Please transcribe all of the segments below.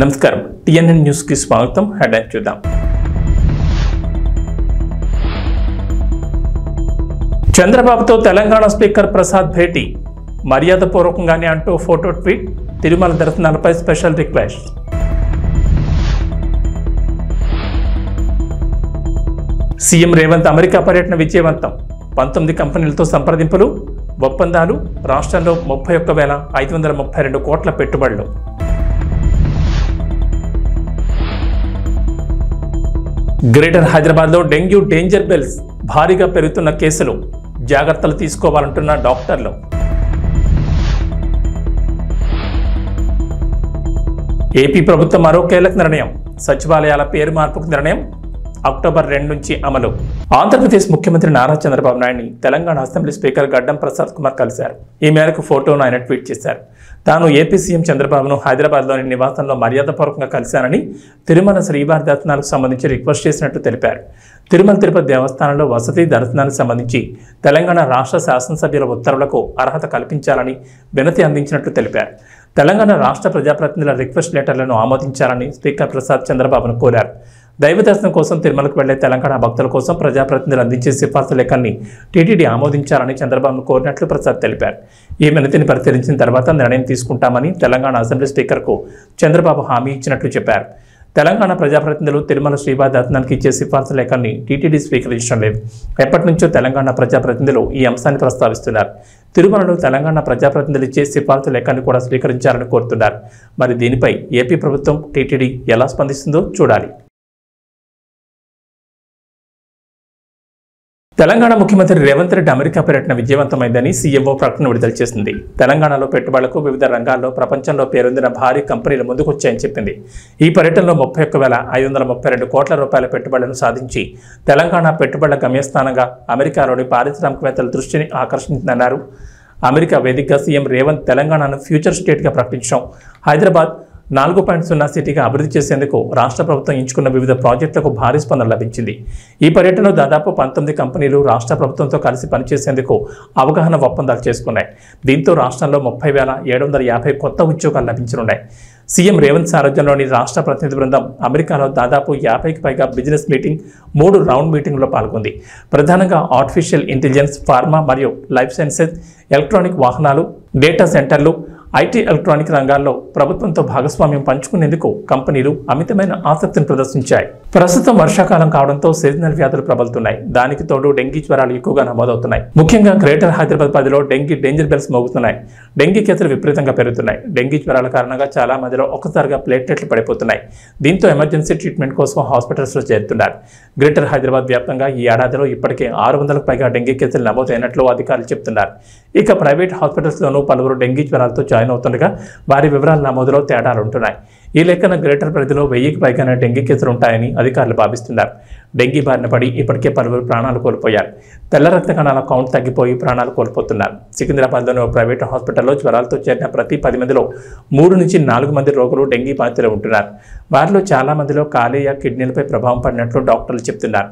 నమస్కారం TNN news కి స్వాగతం. హెడ్లైన్ చూద్దాం. చంద్రబాబుతో తెలంగాణ స్పీకర్ ప్రసాద్ భేటీ, మర్యాదపూర్వకంగానే అంటూ ఫోటో ట్వీట్. తిరుమల దర్శనాలపై special request. CM Revanth America పర్యటన విజయవంతం. 19 కంపెనీలతో సంప్రదింపులు, ఒప్పందాలు, రాష్ట్రంలో 31,532 కోట్ల పెట్టుబడులు. గ్రేటర్ హైదరాబాద్లో డెంగ్యూ డేంజర్ బెల్స్, భారీగా పెరుగుతున్న కేసులు, జాగ్రత్తలు తీసుకోవాలంటున్న డాక్టర్లు. ఏపీ ప్రభుత్వం మరో కీలక నిర్ణయం, సచివాలయాల పేరు మార్పుకు నిర్ణయం అక్టోబర్ 2 నుంచి అమలు. ఆంధ్రప్రదేశ్ ముఖ్యమంత్రి నారా చంద్రబాబు నాయుడిని తెలంగాణ అసెంబ్లీ స్పీకర్ గడ్డం ప్రసాద్ కుమార్ కలిశారు. ఈ మేరకు ఫోటోను ఆయన ట్వీట్ చేశారు. తాను ఏపీ సీఎం చంద్రబాబును హైదరాబాద్లోని నివాసంలో మర్యాదపూర్వకంగా కలిశానని, తిరుమల శ్రీవారి దర్శనాలకు సంబంధించి రిక్వెస్ట్ చేసినట్టు తెలిపారు. తిరుమల తిరుపతి దేవస్థానంలో వసతి దర్శనానికి సంబంధించి తెలంగాణ రాష్ట్ర శాసనసభ్యుల ఉత్తర్వులకు అర్హత కల్పించాలని వినతి అందించినట్టు తెలిపారు. తెలంగాణ రాష్ట్ర ప్రజాప్రతినిధుల రిక్వెస్ట్ లెటర్లను ఆమోదించాలని స్పీకర్ ప్రసాద్ చంద్రబాబును కోరారు. దైవ దర్శనం కోసం తిరుమలకు వెళ్లే తెలంగాణ భక్తుల కోసం ప్రజాప్రతినిధులు అందించే సిఫార్సు లేఖల్ని టీటీడీ ఆమోదించాలని చంద్రబాబును కోరినట్లు ప్రసాద్ తెలిపారు. ఈ వినతిని పరిశీలించిన తర్వాత నిర్ణయం తీసుకుంటామని తెలంగాణ అసెంబ్లీ స్పీకర్కు చంద్రబాబు హామీ ఇచ్చినట్లు చెప్పారు. తెలంగాణ ప్రజాప్రతినిధులు తిరుమల శ్రీవారి దర్శనానికి ఇచ్చే సిఫార్సు లేఖల్ని టీటీడీ స్వీకరించడం లేదు. ఎప్పటి నుంచో తెలంగాణ ప్రజాప్రతినిధులు ఈ అంశాన్ని ప్రస్తావిస్తున్నారు. తిరుమలలో తెలంగాణ ప్రజాప్రతినిధులు ఇచ్చే సిఫార్సు లేఖల్ని కూడా స్వీకరించాలని కోరుతున్నారు. మరి దీనిపై ఏపీ ప్రభుత్వం, టీటీడీ ఎలా స్పందిస్తుందో చూడాలి. తెలంగాణ ముఖ్యమంత్రి రేవంత్ రెడ్డి అమెరికా పర్యటన విజయవంతమైందని సీఎంఓ ప్రకటన విడుదల చేసింది. తెలంగాణలో పెట్టుబడులకు వివిధ రంగాల్లో ప్రపంచంలో పేరొందిన భారీ కంపెనీలు ముందుకొచ్చాయని చెప్పింది. ఈ పర్యటనలో 31,532 కోట్ల రూపాయల పెట్టుబడులను సాధించి తెలంగాణ పెట్టుబడుల గమ్యస్థానంగా అమెరికాలోని పారిశ్రామికవేత్తల దృష్టిని ఆకర్షించిందన్నారు. అమెరికా వేదికగా సీఎం రేవంత్ తెలంగాణను ఫ్యూచర్ స్టేట్గా ప్రకటించడం, హైదరాబాద్ 4.0 సిటీగా అభివృద్ధి చేసేందుకు రాష్ట్ర ప్రభుత్వం ఎంచుకున్న వివిధ ప్రాజెక్టులకు భారీ స్పందన లభించింది. ఈ పర్యటనలో దాదాపు 19 కంపెనీలు రాష్ట్ర ప్రభుత్వంతో కలిసి పనిచేసేందుకు అవగాహన ఒప్పందాలు చేసుకున్నాయి. దీంతో రాష్ట్రంలో 30,750 కొత్త ఉద్యోగాలు లభించనున్నాయి. సీఎం రేవంత్ సారథ్యంలోని రాష్ట్ర ప్రతినిధి బృందం అమెరికాలో దాదాపు 50కి పైగా బిజినెస్ మీటింగ్, 3 రౌండ్ మీటింగ్లో పాల్గొంది. ప్రధానంగా ఆర్టిఫిషియల్ ఇంటెలిజెన్స్, ఫార్మా మరియు లైఫ్ సైన్సెస్, ఎలక్ట్రానిక్ వాహనాలు, డేటా సెంటర్లు, ఐటీ, ఎలక్ట్రానిక్ రంగాల్లో ప్రభుత్వంతో భాగస్వామ్యం పంచుకునేందుకు కంపెనీలు అమితమైన ఆసక్తిని ప్రదర్శించాయి. ప్రస్తుతం వర్షాకాలం కావడంతో సీజనల్ వ్యాధులు ప్రబలుతున్నాయి. దానికి తోడు డెంగీ జ్వరాలు ఎక్కువగా నమోదవుతున్నాయి. ముఖ్యంగా గ్రేటర్ హైదరాబాద్ పరిధిలో డెంగీ డేంజర్ బెల్స్ మోగుతున్నాయి. డెంగీ కేసులు విపరీతంగా పెరుగుతున్నాయి. డెంగీ జ్వరాల కారణంగా చాలా మందిలో ఒక్కసారిగా ప్లేట్లెట్లు పడిపోతున్నాయి. దీంతో ఎమర్జెన్సీ ట్రీట్మెంట్ కోసం హాస్పిటల్స్లో చేరుతున్నారు. గ్రేటర్ హైదరాబాద్ వ్యాప్తంగా ఈ ఏడాదిలో ఇప్పటికే 600కు పైగా డెంగీ కేసులు నమోదైనట్లు అధికారులు చెబుతున్నారు. ఇక ప్రైవేట్ హాస్పిటల్స్లోనూ పలువురు డెంగీ జ్వరాలతో జాయిన్ అవుతుండగా వారి వివరాల నమోదులో తేడాలుంటున్నాయి. ఈ లెక్కన గ్రేటర్ పరిధిలో 1000కి పైగానే డెంగీ కేసులు ఉంటాయని అధికారులు భావిస్తున్నారు. డెంగీ బారిన పడి ఇప్పటికే పలువురు ప్రాణాలు కోల్పోయారు. తెల్ల రక్త కణాల కౌంట్ తగ్గిపోయి ప్రాణాలు కోల్పోతున్నారు. సికింద్రాబాద్లోని ఓ ప్రైవేట్ హాస్పిటల్లో జ్వరాలతో చేరిన ప్రతి 10 మందిలో 3 నుంచి 4 మంది రోగులు డెంగీ బాధితులు ఉంటున్నారు. వారిలో చాలా మందిలో కాలేయ, కిడ్నీలపై ప్రభావం పడినట్లు డాక్టర్లు చెబుతున్నారు.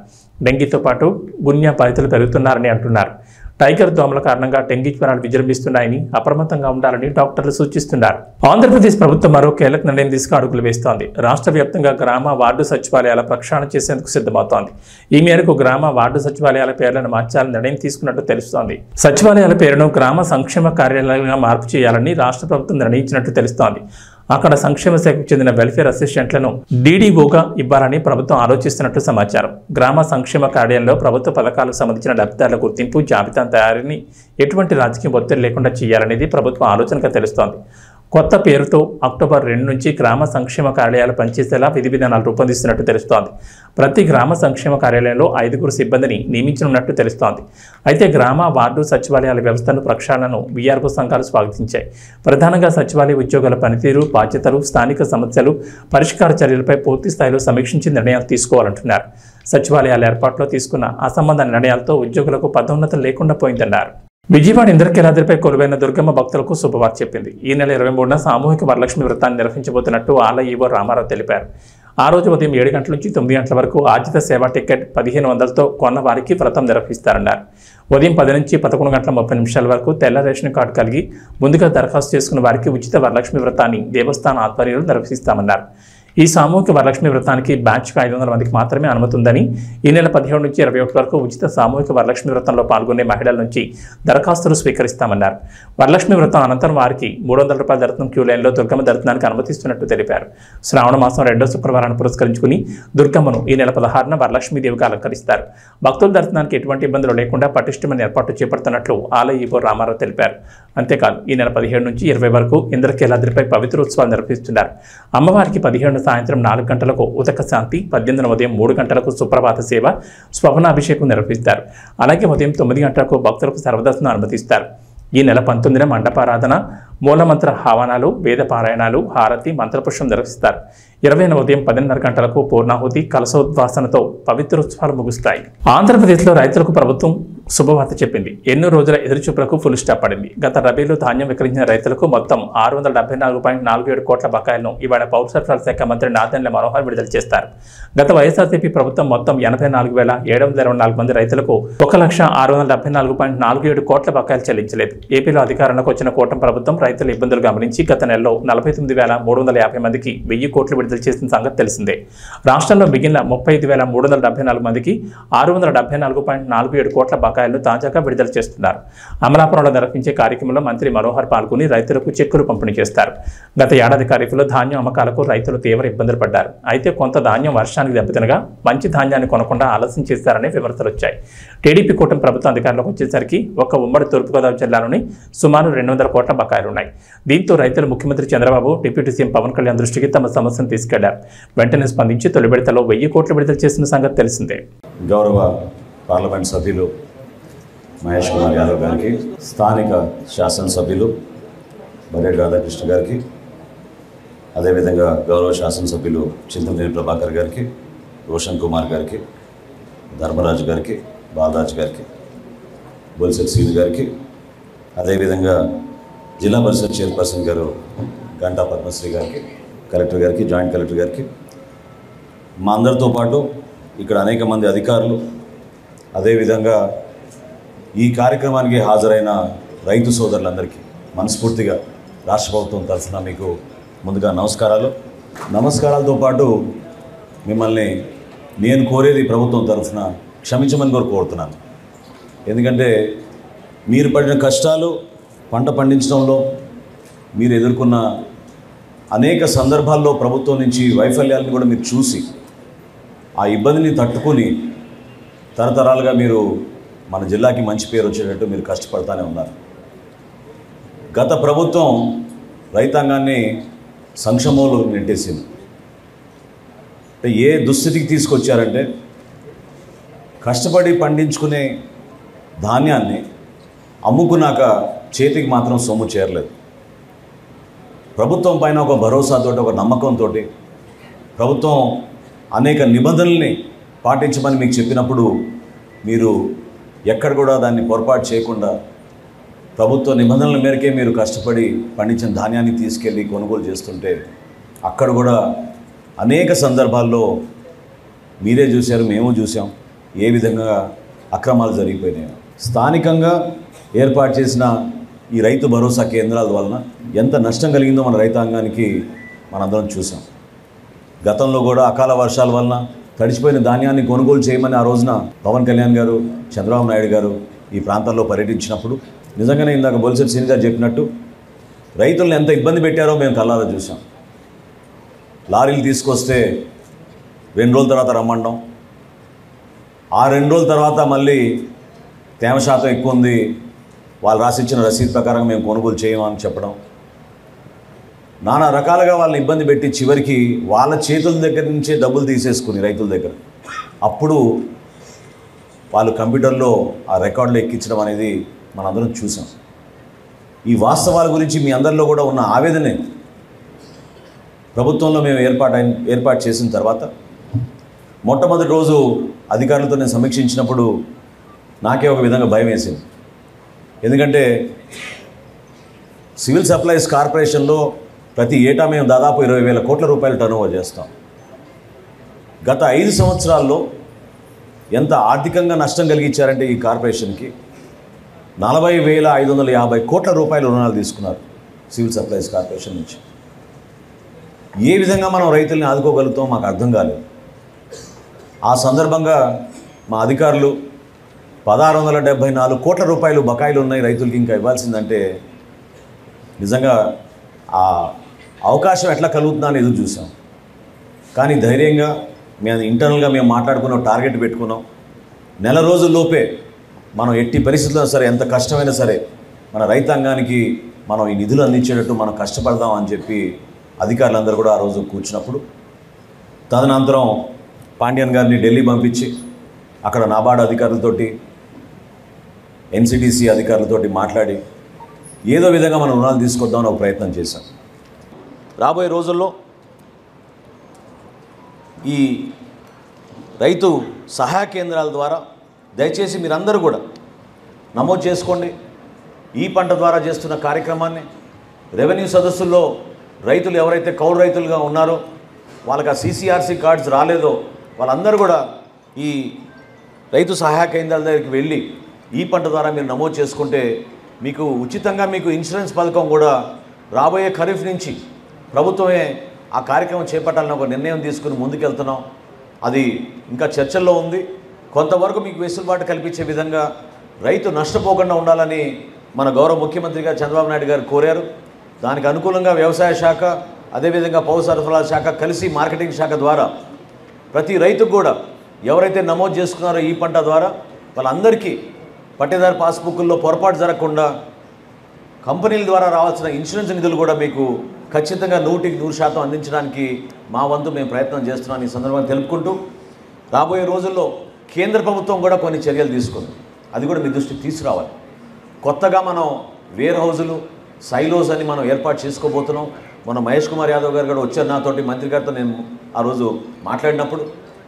డెంగీతో పాటు గున్యా బాధితులు పెరుగుతున్నారని అంటున్నారు. టైగర్ దోమల కారణంగా డెంగీ జ్వరాలు విజృంభిస్తున్నాయని, అప్రమత్తంగా ఉండాలని డాక్టర్లు సూచిస్తున్నారు. ఆంధ్రప్రదేశ్ ప్రభుత్వం మరో కీలక నిర్ణయం తీసుకు అడుగులు వేస్తోంది. రాష్ట్ర వ్యాప్తంగా గ్రామ, వార్డు సచివాలయాల ప్రక్షాళన చేసేందుకు సిద్ధమవుతోంది. ఈ మేరకు గ్రామ, వార్డు సచివాలయాల పేర్లను మార్చాలని నిర్ణయం తీసుకున్నట్టు తెలుస్తోంది. సచివాలయాల పేరును గ్రామ సంక్షేమ కార్యాలయంగా మార్పు చేయాలని రాష్ట్ర ప్రభుత్వం నిర్ణయించినట్టు తెలుస్తోంది. అక్కడ సంక్షేమ శాఖకు చెందిన వెల్ఫేర్ అసిస్టెంట్లను డీడీఓగా ఇవ్వాలని ప్రభుత్వం ఆలోచిస్తున్నట్లు సమాచారం. గ్రామ సంక్షేమ కార్యాలయంలో ప్రభుత్వ పథకాలకు సంబంధించిన లబ్ధిదారుల గుర్తింపు, జాబితా తయారీని ఎటువంటి రాజకీయ ఒత్తిడి లేకుండా చేయాలనేది ప్రభుత్వ ఆలోచనగా తెలుస్తోంది. కొత్త పేరుతో అక్టోబర్ 2 నుంచి గ్రామ సంక్షేమ కార్యాలయాలు పనిచేసేలా విధి విధానాలు రూపొందిస్తున్నట్టు తెలుస్తోంది. ప్రతి గ్రామ సంక్షేమ కార్యాలయంలో 5 సిబ్బందిని నియమించనున్నట్టు తెలుస్తోంది. అయితే గ్రామ, వార్డు సచివాలయాల వ్యవస్థను ప్రక్షాళనను వీఆర్ఓ సంఘాలు స్వాగతించాయి. ప్రధానంగా సచివాలయ ఉద్యోగుల పనితీరు, బాధ్యతలు, స్థానిక సమస్యలు, పరిష్కార చర్యలపై పూర్తి స్థాయిలో సమీక్షించి నిర్ణయాలు తీసుకోవాలంటున్నారు. సచివాలయాల ఏర్పాటులో తీసుకున్న అసంబంధ నిర్ణయాలతో ఉద్యోగులకు పదోన్నతి లేకుండా పోయిందన్నారు. విజయవాడ ఇంద్రకీలాద్రిపై కొలువైన దుర్గమ్మ భక్తులకు శుభవార్త చెప్పింది. ఈ నెల 23న సామూహిక వరలక్ష్మి వ్రతాన్ని నిర్వహించబోతున్నట్టు ఆలయ ఈవో రామారావు తెలిపారు. ఆ రోజు ఉదయం 7 గంటల నుంచి 9 గంటల వరకు ఆర్జిత సేవా టికెట్ 1500తో కొన్న వారికి వ్రతం నిర్వహిస్తారన్నారు. ఉదయం 10 నుంచి 11 గంటల 30 నిమిషాల వరకు తెల్ల రేషన్ కార్డు కలిగి ముందుగా దరఖాస్తు చేసుకున్న వారికి ఉచిత వరలక్ష్మి వ్రతాన్ని దేవస్థాన ఆధ్వర్యంలో నిర్వహిస్తామన్నారు. ఈ సామూహిక వరలక్ష్మి వ్రతానికి బ్యాచ్కు 500 మందికి మాత్రమే అనుమతి ఉందని, ఈ నెల 17 నుంచి 21 వరకు ఉచిత సామూహిక వరలక్ష్మి వ్రతంలో పాల్గొనే మహిళల నుంచి దరఖాస్తులు స్వీకరిస్తామన్నారు. వరలక్ష్మి వ్రతం అనంతరం వారికి 300 రూపాయల దర్శనం క్యూ లైన్లో దుర్గమ్మ దర్శనానికి అనుమతిస్తున్నట్టు తెలిపారు. శ్రావణ మాసం 2వ శుక్రవారాన్ని పురస్కరించుకుని దుర్గమ్మను ఈ నెల 16న వరలక్ష్మీదేవిగా అలంకరిస్తారు. భక్తుల దర్శనానికి ఎటువంటి ఇబ్బందులు లేకుండా పటిష్టమైన ఏర్పాట్లు చేపడుతున్నట్లు ఆలయ ఈవో రామారావు తెలిపారు. అంతేకాదు ఈ నెల 17 నుంచి 20 వరకు ఇంద్రకీలాద్రిపై పవిత్ర ఉత్సవాలు నిర్వహిస్తున్నారు. అమ్మవారికి 17 సాయంత్రం 4 గంటలకు ఉదక శాంతి, 18 ఉదయం 3 గంటలకు సుప్రభాత సేవ, స్వప్నాభిషేకం నిర్వహిస్తారు. అలాగే ఉదయం 9 గంటలకు భక్తులకు సర్వదర్శనం అనుమతిస్తారు. ఈ నెల 19న మండపారాధన, మూలమంత్ర హావనాలు, వేద పారాయణాలు, హారతి, మంత్రపుష్పం నిర్వహిస్తారు. 20న ఉదయం 10:30 గంటలకు పూర్ణాహుతి, కలశోద్వాసనతో పవిత్రోత్సవాలు ముగుస్తాయి. ఆంధ్రప్రదేశ్లో రైతులకు ప్రభుత్వం శుభవార్త చెప్పింది. ఎన్నో రోజుల ఎదురుచూపులకు ఫుల్ స్టాప్ పడింది. గత రబీలో ధాన్యం విక్రయించిన రైతులకు మొత్తం 674.47 కోట్ల బకాయిలను ఇవాళ పౌర సరఫరాల శాఖ మంత్రి నాదెండ్ల మనోహర్ విడుదల చేస్తారు. గత వైఎస్ఆర్సీపీ ప్రభుత్వం మొత్తం 84,724 మంది రైతులకు 1,674.47 కోట్ల బకాయిలు చెల్లించలేదు. ఏపీలో అధికారంలోకి వచ్చిన కూటమి ప్రభుత్వం రైతుల ఇబ్బందులు గమనించి గత నెలలో 49,350 మందికి 1000 కోట్లు విడుదల చేసిన సంగతి తెలిసిందే. రాష్ట్రంలో మిగిలిన 35,374 మందికి 674.47 కోట్ల బకాయిలను తాజాగా విడుదల చేస్తున్నారు. అమలాపురంలో నిర్వహించే కార్యక్రమంలో మంత్రి మనోహర్ పాల్గొని రైతులకు చెక్కులు పంపిణీ చేస్తారు. గత ఏడాది ఖరీఫ్లో ధాన్యం అమ్మకాలకు రైతులు తీవ్ర ఇబ్బందులు పడ్డారు. అయితే కొంత ధాన్యం వర్షానికి దెబ్బతినగా మంచి ధాన్యాన్ని కొనకుండా ఆలస్యం చేశారనే విమర్శలు వచ్చాయి. టీడీపీ కూటమి ప్రభుత్వం అధికారంలోకి వచ్చేసరికి ఒక్క ఉమ్మడి తూర్పుగోదావరి జిల్లాలోని సుమారు 200 కోట్ల బకాయిలున్నాయి. దీంతో రైతులు ముఖ్యమంత్రి చంద్రబాబు, డిప్యూటీ సీఎం పవన్ కళ్యాణ్ దృష్టికి తమ సమస్యను తీసుకెళ్లారు. వెంటనే స్పందించి తొలి విడతలో 1000 కోట్లు విడుదల చేసిన సంగతి తెలిసిందే. గౌరవ పార్లమెంట్ సభ్యులు మహేష్ కుమార్ యాదవ్ గారికి, స్థానిక శాసనసభ్యులు బడేటి రాధాకృష్ణ గారికి, అదేవిధంగా గౌరవ శాసనసభ్యులు చింతమనేని ప్రభాకర్ గారికి, రోషన్ కుమార్ గారికి, ధర్మరాజు గారికి, బాలరాజు గారికి, బొలిశెట్టి శ్రీను గారికి, అదేవిధంగా జిల్లా పరిషత్ చైర్పర్సన్ గారు గంటా పద్మశ్రీ గారికి, కలెక్టర్ గారికి, జాయింట్ కలెక్టర్ గారికి, మా అందరితో పాటు ఇక్కడ అనేక మంది అధికారులు, అదేవిధంగా ఈ కార్యక్రమానికి హాజరైన రైతు సోదరులందరికీ మనస్ఫూర్తిగా రాష్ట్ర ప్రభుత్వం తరఫున మీకు ముందుగా నమస్కారాలతో పాటు మిమ్మల్ని నేను కోరేది ప్రభుత్వం తరఫున క్షమించమని కూడా కోరుతున్నాను. ఎందుకంటే మీరు పడిన కష్టాలు, పంట పండించడంలో మీరు ఎదుర్కొన్న అనేక సందర్భాల్లో ప్రభుత్వం నుంచి వైఫల్యాలను కూడా మీరు చూసి ఆ ఇబ్బందిని తట్టుకుని తరతరాలుగా మీరు మన జిల్లాకి మంచి పేరు వచ్చేటట్టు మీరు కష్టపడతానే ఉన్నారు. గత ప్రభుత్వం రైతాంగాన్ని సంక్షోభంలో నెట్టేసింది. అంటే ఏ దుస్థితికి తీసుకొచ్చారంటే కష్టపడి పండించుకునే ధాన్యాన్ని అమ్ముకున్నాక చేతికి మాత్రం సొమ్ము చేరలేదు. ప్రభుత్వం పైన ఒక భరోసాతో, ఒక నమ్మకంతో ప్రభుత్వం అనేక నిబంధనల్ని పాటించమని మీకు చెప్పినప్పుడు మీరు ఎక్కడ కూడా దాన్ని పొరపాటు చేయకుండా ప్రభుత్వ నిబంధనల మేరకే మీరు కష్టపడి పండించిన ధాన్యాన్ని తీసుకెళ్ళి కొనుగోలు చేస్తుంటే అక్కడ కూడా అనేక సందర్భాల్లో మీరే చూశారు, మేము చూసాం ఏ విధంగా అక్రమాలు జరిగిపోయినాయి. స్థానికంగా ఏర్పాటు చేసిన ఈ రైతు భరోసా కేంద్రాల వలన ఎంత నష్టం కలిగిందో మన రైతాంగానికి మనందరం చూసాం. గతంలో కూడా అకాల వర్షాల వలన తడిచిపోయిన ధాన్యాన్ని కొనుగోలు చేయమని ఆ రోజున పవన్ కళ్యాణ్ గారు, చంద్రబాబు నాయుడు గారు ఈ ప్రాంతాల్లో పర్యటించినప్పుడు నిజంగానే ఇందాక బొలిశెట్టి శ్రీను గారు చెప్పినట్టు రైతులను ఎంత ఇబ్బంది పెట్టారో మేము కళ్ళారా చూసాం. లారీలు తీసుకొస్తే 2 రోజుల తర్వాత రమ్మండం, ఆ 2 రోజుల తర్వాత మళ్ళీ తేమ శాతం ఎక్కువ ఉంది, వాళ్ళు రాసిచ్చిన రసీదు ప్రకారం మేము కొనుగోలు చేయమని చెప్పడం, నానా రకాలుగా వాళ్ళని ఇబ్బంది పెట్టి చివరికి వాళ్ళ చేతుల దగ్గర నుంచే డబ్బులు తీసేసుకుని రైతుల దగ్గర అప్పుడు వాళ్ళు కంప్యూటర్లో ఆ రికార్డులు ఎక్కించడం అనేది మనందరం చూసాం. ఈ వాస్తవాల గురించి మీ అందరిలో కూడా ఉన్న ఆవేదనే ప్రభుత్వంలో మేము ఏర్పాటు చేసిన తర్వాత మొట్టమొదటి రోజు అధికారులతో నేను సమీక్షించినప్పుడు నాకే ఒక విధంగా భయం వేసింది. ఎందుకంటే సివిల్ సప్లైస్ కార్పొరేషన్లో ప్రతి ఏటా మేము దాదాపు 20,000 కోట్ల రూపాయలు టర్నోవర్ చేస్తాం. గత 5 సంవత్సరాల్లో ఎంత ఆర్థికంగా నష్టం కలిగించారంటే ఈ కార్పొరేషన్కి 40,550 కోట్ల రూపాయల రుణాలు తీసుకున్నారు సివిల్ సప్లైస్ కార్పొరేషన్ నుంచి. ఏ విధంగా మనం రైతుల్ని ఆదుకోగలుగుతాం మాకు అర్థం కాలేదు. ఆ సందర్భంగా మా అధికారులు 1,674 కోట్ల రూపాయలు బకాయిలు ఉన్నాయి రైతులకి ఇంకా ఇవ్వాల్సిందంటే నిజంగా ఆ అవకాశం ఎట్లా కలుగుతుందా అని ఎదురు చూసాం. కానీ ధైర్యంగా మేము ఇంటర్నల్గా మేము మాట్లాడుకున్నాం, టార్గెట్ పెట్టుకున్నాం. నెల రోజుల్లోపే మనం ఎట్టి పరిస్థితుల్లో సరే ఎంత కష్టమైనా సరే మన రైతాంగానికి మనం ఈ నిధులు అందించేటట్టు మనం కష్టపడదాం అని చెప్పి అధికారులందరూ కూడా ఆ రోజు కూర్చున్నప్పుడు తదనంతరం పాండ్యన్ గారిని ఢిల్లీ పంపించి అక్కడ నాబార్డు అధికారులతోటి ఎన్సిడిసి అధికారులతోటి మాట్లాడి ఏదో విధంగా మనం రుణాలు తీసుకొద్దామని ఒక ప్రయత్నం చేశాం. రాబోయే రోజుల్లో ఈ రైతు సహాయ కేంద్రాల ద్వారా దయచేసి మీరందరూ కూడా నమోదు చేసుకోండి. ఈ పంట ద్వారా చేస్తున్న కార్యక్రమాన్ని రెవెన్యూ సదస్సుల్లో రైతులు ఎవరైతే కౌలు రైతులుగా ఉన్నారో వాళ్ళకి ఆ CCRC కార్డ్స్ రాలేదో వాళ్ళందరూ కూడా ఈ రైతు సహాయ కేంద్రాల దగ్గరికి వెళ్ళి ఈ పంట ద్వారా మీరు నమోదు చేసుకుంటే మీకు ఉచితంగా మీకు ఇన్సూరెన్స్ పథకం కూడా రాబోయే ఖరీఫ్ నుంచి ప్రభుత్వమే ఆ కార్యక్రమం చేపట్టాలని ఒక నిర్ణయం తీసుకుని ముందుకెళ్తున్నాం. అది ఇంకా చర్చల్లో ఉంది. కొంతవరకు మీకు వెసులుబాటు కల్పించే విధంగా రైతు నష్టపోకుండా ఉండాలని మన గౌరవ ముఖ్యమంత్రిగా చంద్రబాబు నాయుడు గారు కోరారు. దానికి అనుకూలంగా వ్యవసాయ శాఖ అదేవిధంగా పౌర సరఫరాల శాఖ కలిసి మార్కెటింగ్ శాఖ ద్వారా ప్రతి రైతుకు కూడా ఎవరైతే నమోదు చేసుకున్నారో ఈ పంట ద్వారా వాళ్ళందరికీ పట్టేదారు పాస్బుక్ల్లో పొరపాటు జరగకుండా కంపెనీల ద్వారా రావాల్సిన ఇన్సూరెన్స్ నిధులు కూడా మీకు ఖచ్చితంగా 100% అందించడానికి మా వంతు మేము ప్రయత్నం చేస్తున్నాం ఈ సందర్భంగా తెలుపుకుంటూ రాబోయే రోజుల్లో కేంద్ర ప్రభుత్వం కూడా కొన్ని చర్యలు తీసుకుంది. అది కూడా మీ దృష్టికి తీసుకురావాలి. కొత్తగా మనం వేర్ హౌజులు సైలోస్ అని మనం ఏర్పాటు చేసుకోబోతున్నాం. మన మహేష్ కుమార్ యాదవ్ గారు కూడా వచ్చారు నాతోటి, మంత్రి గారితో నేను ఆ రోజు మాట్లాడినప్పుడు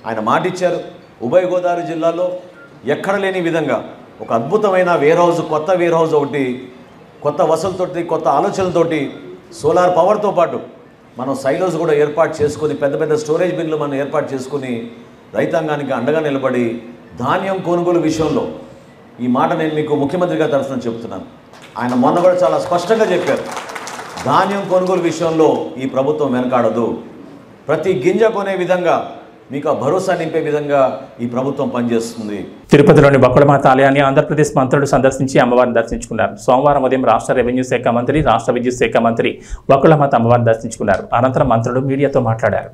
ఆయన మాట ఇచ్చారు. ఉభయ గోదావరి జిల్లాలో ఎక్కడ లేని విధంగా ఒక అద్భుతమైన వేర్ హౌస్, కొత్త వేర్ హౌస్ ఒకటి కొత్త వసతులతోటి కొత్త ఆలోచనలతోటి సోలార్ పవర్తో పాటు మనం సైలోస్ కూడా ఏర్పాటు చేసుకొని పెద్ద పెద్ద స్టోరేజ్ బిన్లు మనం ఏర్పాటు చేసుకుని రైతాంగానికి అండగా నిలబడి ధాన్యం కొనుగోలు విషయంలో ఈ మాట నేను మీకు ముఖ్యమంత్రి గారి తరఫున చెప్తున్నాను. ఆయన మొన్న కూడా చాలా స్పష్టంగా చెప్పారు, ధాన్యం కొనుగోలు విషయంలో ఈ ప్రభుత్వం వెనకాడదు. ప్రతి గింజ కొనే విధంగా మీకు ఆ భరోసా నింపే విధంగా ఈ ప్రభుత్వం పనిచేస్తుంది. తిరుపతిలోని బకుళమాత ఆలయాన్ని ఆంధ్రప్రదేశ్ మంత్రులు సందర్శించి అమ్మవారిని దర్శించుకున్నారు. సోమవారం ఉదయం రాష్ట్ర రెవెన్యూ శాఖ మంత్రి, రాష్ట్ర విద్యుత్ శాఖ మంత్రి బకుళమాత అమ్మవారిని దర్శించుకున్నారు. అనంతరం మంత్రులు మీడియాతో మాట్లాడారు.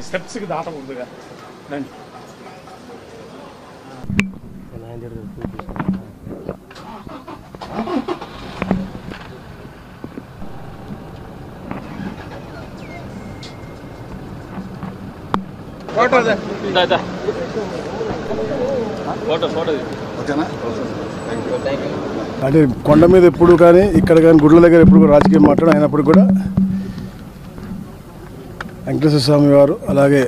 స్టెప్స్కి దాట ముందుగా అంటే కొండ మీద ఎప్పుడు కానీ ఇక్కడ కానీ గుడ్ల దగ్గర ఎప్పుడు కూడా రాజకీయం మాట్లాడడం అయినప్పుడు కూడా వెంకటేశ్వర స్వామి వారు అలాగే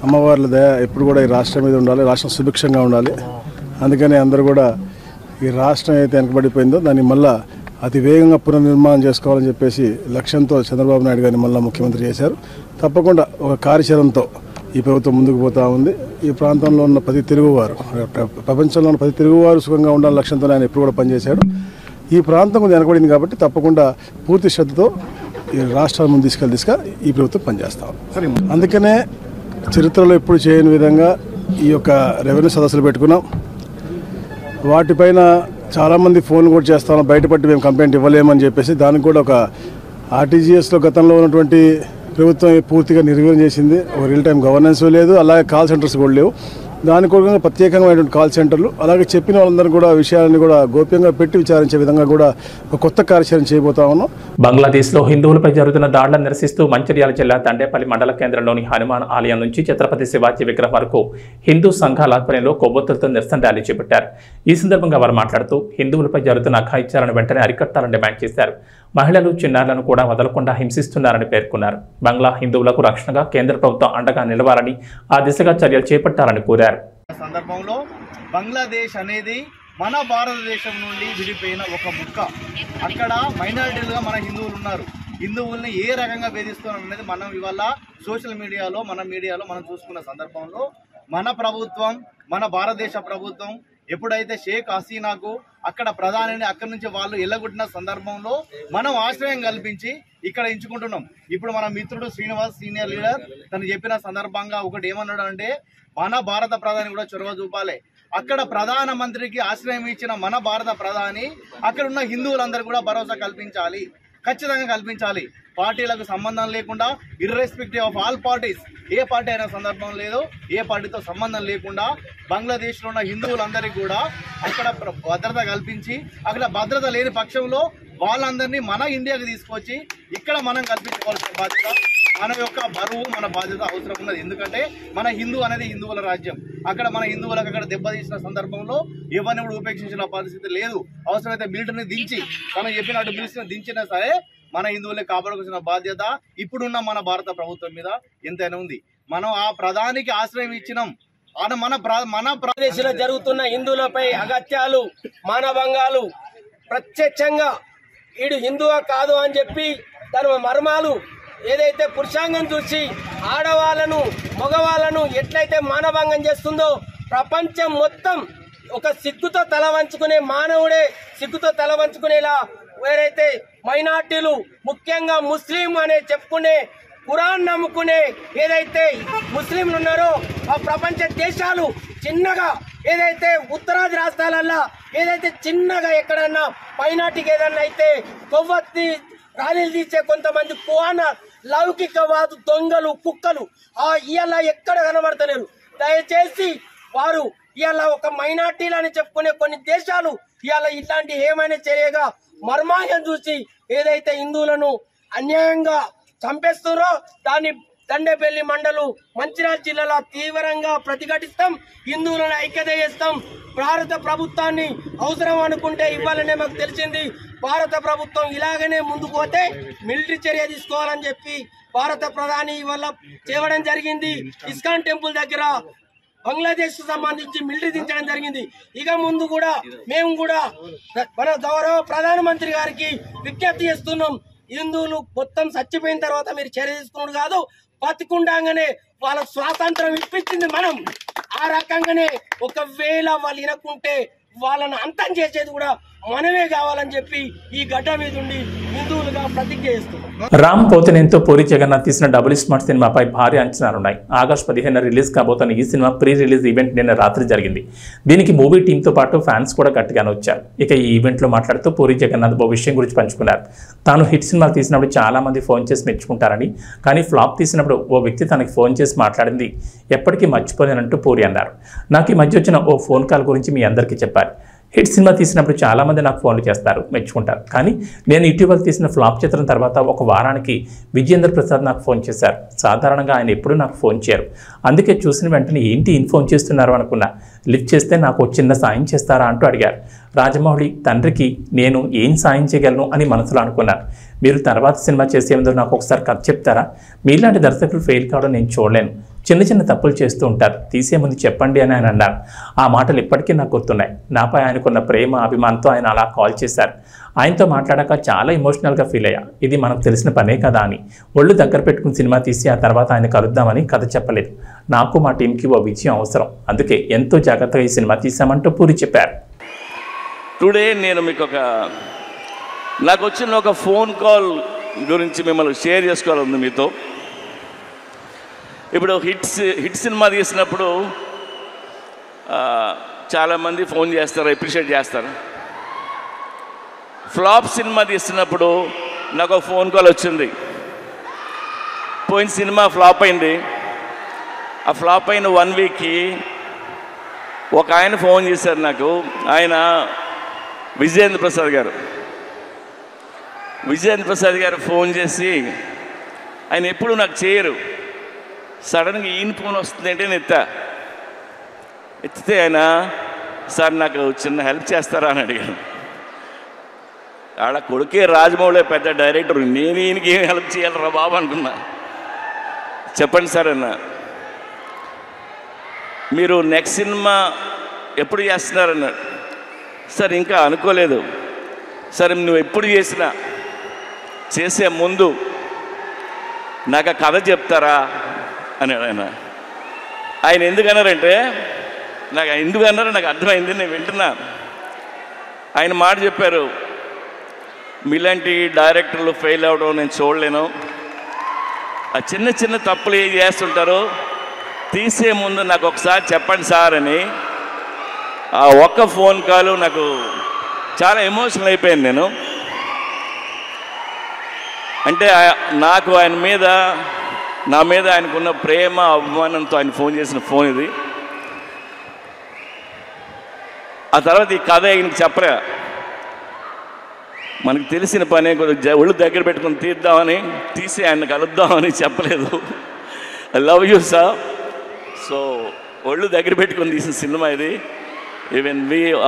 అమ్మవార్ల దయ ఎప్పుడు కూడా ఈ రాష్ట్రం మీద ఉండాలి, రాష్ట్రం సుభిక్షంగా ఉండాలి. అందుకని అందరూ కూడా ఈ రాష్ట్రం అయితే వెనకబడిపోయిందో దాన్ని మళ్ళీ అతి వేగంగా పునర్నిర్మాణం చేసుకోవాలని చెప్పేసి లక్ష్యంతో చంద్రబాబు నాయుడు గారిని మళ్ళీ ముఖ్యమంత్రి చేశారు. తప్పకుండా ఒక కార్యాచరణతో ఈ ప్రభుత్వం ముందుకు పోతూ ఉంది. ఈ ప్రాంతంలో ఉన్న ప్రతి తెలుగువారు, ప్రపంచంలో ఉన్న ప్రతి తెలుగువారు సుఖంగా ఉండాలని లక్ష్యంతో ఆయన ఎప్పుడు కూడా పనిచేశాడు. ఈ ప్రాంతం కొంచెం వెనకబడింది కాబట్టి తప్పకుండా పూర్తి శ్రద్ధతో ఈ రాష్ట్రాల ముందు తీసుకెళ్ళి ఈ ప్రభుత్వం పనిచేస్తాం. అందుకనే చరిత్రలో ఎప్పుడు చేయని విధంగా ఈ యొక్క రెవెన్యూ సదస్సులు పెట్టుకున్నాం. వాటిపైన చాలామంది ఫోన్లు కూడా చేస్తాం, బయటపడి మేము కంప్లైంట్ ఇవ్వలేమని చెప్పేసి దానికి కూడా ఒక ఆర్టీజీఎస్లో గతంలో ఉన్నటువంటి ప్రభుత్వం పూర్తిగా నిర్వీర్యం చేసింది. ఒక రియల్ టైం గవర్నెన్స్ లేదు, అలాగే కాల్ సెంటర్స్ కూడా లేవు. దాని కొరకు ప్రత్యేకమైనటువంటి కాల్ సెంటర్లు, అలాగే చెప్పిన వాళ్ళందరూ కూడా విషయాలను కూడా గోప్యంగా పెట్టి విచారించే విధంగా కూడా ఒక కొత్త కార్యాచరణ చేయబోతా ఉన్నాం. బంగ్లాదేశ్లో హిందువులపై జరుగుతున్న దాడులను నిరసిస్తూ మంచిర్యాల జిల్లా దండేపల్లి మండల కేంద్రంలోని హనుమాన్ ఆలయం నుంచి ఛత్రపతి శివాజీ విగ్రహం వరకు హిందూ సంఘాల ఆధ్వర్యంలో కొవ్వొత్తులతో నిరసన ర్యాలీ చేపట్టారు. ఈ సందర్భంగా వారు మాట్లాడుతూ హిందువులపై జరుగుతున్న అఘాయిత్యాలను వెంటనే అరికట్టాలని డిమాండ్ చేశారు. మహిళలు, చిన్నారులను కూడా వదలకుండా హింసిస్తున్నారని పేర్కొన్నారు. బంగ్లా హిందువులకు రక్షణగా కేంద్ర ప్రభుత్వం అండగా నిలవాలని, ఆ దిశగా చర్యలు చేపట్టాలని కోరారు. సందర్భంలో బంగ్లాదేశ్ అనేది మన భారతదేశం నుండి విడిపోయిన ఒక ముక్క. అక్కడ మైనారిటీలుగా మన హిందువులు ఉన్నారు. హిందువుల్ని ఏ రకంగా వేధిస్తున్నారు అనేది మనం ఇవాళ సోషల్ మీడియాలో మనం చూసుకున్న సందర్భంలో మన ప్రభుత్వం, మన భారతదేశ ప్రభుత్వం ఎప్పుడైతే షేక్ హసీనాకు అక్కడ ప్రధానిని అక్కడి నుంచి వాళ్ళు ఎల్లగొట్టిన సందర్భంలో మనం ఆశ్రయం కల్పించి ఇక్కడ ఎంచుకుంటున్నాం. ఇప్పుడు మన మిత్రుడు శ్రీనివాస్ సీనియర్ లీడర్ తను చెప్పిన సందర్భంగా ఒకటి ఏమన్నాడు అంటే, మన భారత ప్రధాని కూడా చొరవ చూపాలి. అక్కడ ప్రధానమంత్రికి ఆశ్రయం ఇచ్చిన మన భారత ప్రధాని అక్కడ ఉన్న హిందువులందరూ కూడా భరోసా కల్పించాలి, ఖచ్చితంగా కల్పించాలి. పార్టీలకు సంబంధం లేకుండా, irrespective of all parties, A party అయిన సందర్భం లేదు, ఏ పార్టీతో సంబంధం లేకుండా బంగ్లాదేశ్లో ఉన్న హిందువులందరికీ కూడా అక్కడ భద్రత కల్పించి, అక్కడ భద్రత లేని పక్షంలో వాళ్ళందరినీ మన ఇండియాకి తీసుకొచ్చి ఇక్కడ మనం కల్పించుకోవాల్సిన బాధ్యత, మన యొక్క బరువు, మన బాధ్యత అవసరం ఉన్నది. ఎందుకంటే మన హిందూ అనేది హిందువుల రాజ్యం. అక్కడ మన హిందువులకు అక్కడ దెబ్బతీసిన సందర్భంలో ఎవరిని కూడా ఉపేక్షించిన పరిస్థితి లేదు. అవసరమైతే మిలిటరీని దించి, మనం చెప్పినట్టు మిలిటరీని దించినా సరే మన హిందువులే కాపాడుకోవాల్సిన బాధ్యత ఇప్పుడున్న మన భారత ప్రభుత్వం మీద ఎంతైనా ఉంది. మనం ఆ ప్రధానికి ఆశ్రయం ఇచ్చినాం. మన ప్రదేశంలో జరుగుతున్న హిందువులపై అగత్యాలు, మానభంగాలు ప్రత్యక్షంగా వీడు హిందువా కాదు అని చెప్పి తన మర్మాలు ఏదైతే పురుషాంగం చూసి ఆడవాళ్ళను, మగవాళ్ళను ఎట్లయితే మానభంగం చేస్తుందో ప్రపంచం మొత్తం ఒక సిగ్గుతో తల వంచుకునే మానవుడే సిగ్గుతో తల వంచుకునేలా వేరైతే మైనార్టీలు, ముఖ్యంగా ముస్లిం అనే చెప్పుకునే, ఖురాన్ నమ్ముకునే ఏదైతే ముస్లింలు ఉన్నారో ఆ ప్రపంచ దేశాలు చిన్నగా ఏదైతే ఉత్తరాది రాష్ట్రాలల్లో ఏదైతే చిన్నగా ఎక్కడన్నా మైనార్టీకి ఏదన్నా అయితే కొవ్వొత్తి ర్యాలీలు తీసే కొంతమంది కువాన లౌకికవాదు దొంగలు, కుక్కలు ఇవాళ ఎక్కడ కనబడతలేరు. దయచేసి వారు ఇవాళ ఒక మైనార్టీలు అని చెప్పుకునే కొన్ని దేశాలు ఇవాళ ఇట్లాంటి ఏమైనా చర్యగా మర్మాయం చూసి ఏదైతే హిందువులను అన్యాయంగా చంపేస్తున్నారో దాన్ని దండేపల్లి మండలు మంచిర్యాల జిల్లాలో తీవ్రంగా ప్రతిఘటిస్తాం. హిందువులను ఐక్యత చేస్తాం. భారత ప్రభుత్వాన్ని అవసరం అనుకుంటే ఇవ్వాలనే మాకు తెలిసింది. భారత ప్రభుత్వం ఇలాగనే ముందుకు పోతే మిలిటరీ చర్య తీసుకోవాలని చెప్పి భారత ప్రధాని ఇవాళ చేయడం జరిగింది. ఇస్కాన్ టెంపుల్ దగ్గర బంగ్లాదేశ్ కు సంబంధించి మిలిటరీ దించడం జరిగింది. ఇక ముందు కూడా మేము కూడా మన గౌరవ ప్రధానమంత్రి గారికి విజ్ఞప్తి చేస్తున్నాం. హిందువులు మొత్తం చచ్చిపోయిన తర్వాత మీరు చర్య తీసుకున్నాడు కాదు, బతికుండగానే వాళ్ళకు స్వాతంత్రం ఇప్పించింది మనం. ఆ రకంగానే ఒకవేళ వాళ్ళు వినకుంటే వాళ్ళను అంతం చేసేది కూడా మనమే కావాలని చెప్పి ఈ గడ్డ మీద ఉండి హిందువులుగా ప్రతిజ్ఞ చేస్తున్నాం. రామ్ పోతినేనితో పూరి జగన్నాథ్ తీసిన డబుల్ స్మార్ట్ సినిమాపై భారీ అంచనాలున్నాయి. ఆగస్టు 15 రిలీజ్ కాబోతున్న ఈ సినిమా ప్రీ రిలీజ్ ఈవెంట్ నిన్న రాత్రి జరిగింది. దీనికి మూవీ టీంతో పాటు ఫ్యాన్స్ కూడా గట్టిగానే వచ్చారు. ఇక ఈ ఈవెంట్లో మాట్లాడుతూ పూరి జగన్నాథ్ ఓ విషయం గురించి పంచుకున్నారు. తాను హిట్ సినిమాలు తీసినప్పుడు చాలా మంది ఫోన్ చేసి మెచ్చుకుంటారని, కానీ ఫ్లాప్ తీసినప్పుడు ఓ వ్యక్తి తనకి ఫోన్ చేసి మాట్లాడింది ఎప్పటికీ మర్చిపోలేనంటూ పూరి అన్నారు. నాకు ఈ మధ్య వచ్చిన ఓ ఫోన్ కాల్ గురించి మీ అందరికీ చెప్పాలి. హిట్ సినిమా తీసినప్పుడు చాలామంది నాకు ఫోన్లు చేస్తారు, మెచ్చుకుంటారు. కానీ నేను ఇటీవల తీసిన ఫ్లాప్ చిత్రం తర్వాత ఒక వారానికి విజయేంద్ర ప్రసాద్ నాకు ఫోన్ చేశారు. సాధారణంగా ఆయన ఎప్పుడూ నాకు ఫోన్ చేయరు. అందుకే చూసిన వెంటనే ఏంటి ఫోన్ చేస్తున్నారు అనుకున్నా. లిఫ్ట్ చేస్తే నాకు చిన్న సాయం చేస్తారా అంటూ అడిగారు. రాజమౌళి తండ్రికి నేను ఏం సాయం చేయగలను అని మనసులో అనుకున్నాను. మీరు తర్వాత సినిమా చేసే ముందు నాకు ఒకసారి కథ చెప్తారా? మీలాంటి దర్శకులు ఫెయిల్ కావడం నేను చూడలేను. చిన్న చిన్న తప్పులు చేస్తూ ఉంటారు, తీసే ముందు చెప్పండి అని ఆయన అన్నారు. ఆ మాటలు ఇప్పటికీ నాకు గుర్తున్నాయి. నాపై ఆయనకున్న ప్రేమ, అభిమానంతో ఆయన అలా కాల్ చేశారు. ఆయనతో మాట్లాడాక చాలా ఎమోషనల్గా ఫీల్ అయ్యా. ఇది మనకు తెలిసిన పనే కదా అని ఒళ్ళు దగ్గర పెట్టుకుని సినిమా తీసి ఆ తర్వాత ఆయన కలుద్దామని కథ చెప్పలేదు. నాకు మా టీంకి ఓ విజయం అవసరం, అందుకే ఎంతో జాగ్రత్తగా ఈ సినిమా తీసామంటూ పూరి చెప్పారు. టుడే నేను మీకు నాకు వచ్చిన ఒక ఫోన్ కాల్ గురించి మిమ్మల్ని షేర్ చేసుకోవాలని మీతో. ఇప్పుడు హిట్ సినిమా తీసినప్పుడు చాలామంది ఫోన్ చేస్తారు, అప్రిషియేట్ చేస్తారు. ఫ్లాప్ సినిమా తీస్తున్నప్పుడు నాకు ఒక ఫోన్ కాల్ వచ్చింది. పోయిన సినిమా ఫ్లాప్ అయింది. ఆ ఫ్లాప్ అయిన 1 వీక్కి ఒక ఆయన ఫోన్ చేశారు నాకు. ఆయన విజయేంద్ర ప్రసాద్ గారు ఫోన్ చేసి, ఆయన ఎప్పుడు నాకు చేయరు, సడన్గా ఈయన ఫోన్ వస్తుందంటే నేను ఎత్తితే ఆయన, సార్ నాకు చిన్న హెల్ప్ చేస్తారా అని అడిగాను. ఆడ కొడుకే రాజమౌళి పెద్ద డైరెక్టర్, నేను ఈయనకి ఏం హెల్ప్ చేయాలరా బాబు అనుకున్నా. చెప్పండి సార్ అన్న, మీరు నెక్స్ట్ సినిమా ఎప్పుడు చేస్తున్నారన్నాడు. సార్ ఇంకా అనుకోలేదు. సరే నువ్వు ఎప్పుడు చేసినా చేసే ముందు నాకు ఆ కథ చెప్తారా అన్నాడు ఆయన. ఆయన ఎందుకన్నారంటే, ఎందుకన్నారో నాకు అర్థమైంది, నేను వింటున్నా. ఆయన మాట చెప్పారు, మీలాంటి డైరెక్టర్లు ఫెయిల్ అవ్వడం నేను చూడలేను. ఆ చిన్న చిన్న తప్పులు ఏం చేస్తుంటారో తీసే ముందు నాకు ఒకసారి చెప్పండి సార్ అని. ఆ ఒక్క ఫోన్ కాల్ నాకు చాలా ఎమోషనల్ అయిపోయాను నేను. అంటే నాకు ఆయన మీద, నా మీద ఆయనకున్న ప్రేమ అభిమానంతో ఆయన ఫోన్ చేసిన ఫోన్ ఇది. ఆ తర్వాత ఈ కథ ఆయనకి చెప్పరా, మనకు తెలిసిన పనే కొద్దిగా ఒళ్ళు దగ్గర పెట్టుకుని తీసి ఆయన కలుద్దామని చెప్పలేదు. I love you sir. So ఒళ్ళు దగ్గర పెట్టుకుని తీసిన సినిమా ఇది. Even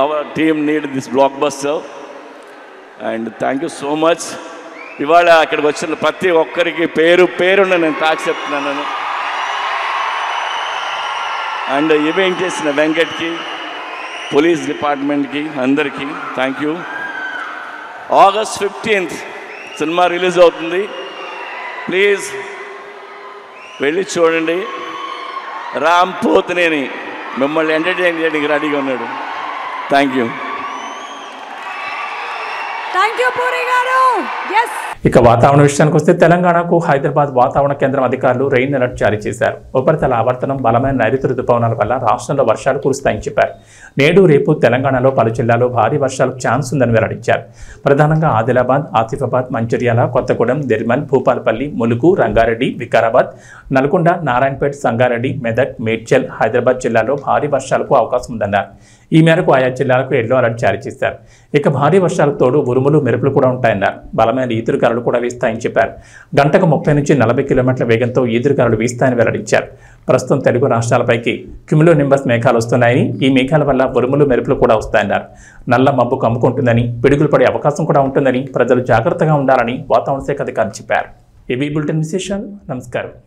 our team need this block buster and thank you so much. ఇవాళ అక్కడికి వచ్చిన ప్రతి ఒక్కరికి పేరున్న నేను తాకి చెప్తున్నాను. అండ్ ఈవెంట్ చేసిన వెంకట్కి, పోలీస్ డిపార్ట్మెంట్కి, అందరికీ thank you. August 15th cinema release అవుతుంది. ప్లీజ్ వెళ్ళి చూడండి. రామ్ పోతినేని మిమ్మల్ని ఎంటర్టైన్ చేయడానికి రెడీగా ఉన్నాడు. Thank you. ఇక వాతావరణ విషయానికి వస్తే, తెలంగాణకు హైదరాబాద్ వాతావరణ కేంద్రం అధికారులు రెయిన్ అలర్ట్ జారీ చేశారు. ఉపరితల ఆవర్తనం, బలమైన నైరుతి రుతుపవనాల వల్ల రాష్ట్రంలో వర్షాలు కురుస్తాయని చెప్పారు. నేడు రేపు తెలంగాణలో పలు జిల్లాల్లో భారీ వర్షాలకు ఛాన్స్ ఉందని వెల్లడించారు. ప్రధానంగా ఆదిలాబాద్, ఆసిఫాబాద్, మంచిర్యాల, కొత్తగూడెం, నిర్మల్, భూపాలపల్లి, ములుగు, రంగారెడ్డి, వికారాబాద్, నల్గొండ, నారాయణపేట్, సంగారెడ్డి, మెదక్, మేడ్చల్, హైదరాబాద్ జిల్లాల్లో భారీ వర్షాలకు అవకాశం ఉందన్నారు. ఈ మేరకు ఆయా జిల్లాలకు ఎల్లో అలర్ట్ జారీ చేశారు. ఇక భారీ వర్షాలకు తోడు ఉరుములు, మెరుపులు కూడా ఉంటాయన్నారు. బలమైన ఈదురుగాలులు కూడా వీస్తాయని చెప్పారు. గంటకు 30 నుంచి 40 కిలోమీటర్ల వేగంతో ఈదురుగాలులు వీస్తాయని వెల్లడించారు. ప్రస్తుతం తెలుగు రాష్ట్రాలపైకి క్యుములో నింబస్ మేఘాలు వస్తున్నాయని, ఈ మేఘాల వల్ల ఉరుములు, మెరుపులు కూడా వస్తాయన్నారు. నల్ల మబ్బు కమ్ముకుంటుందని, పిడుగులు పడే అవకాశం కూడా ఉంటుందని ప్రజలు జాగ్రత్తగా ఉండాలని వాతావరణ శాఖ అధికారులు చెప్పారు. ఇవి బులెటిన్ విశేషాలు. నమస్కారం.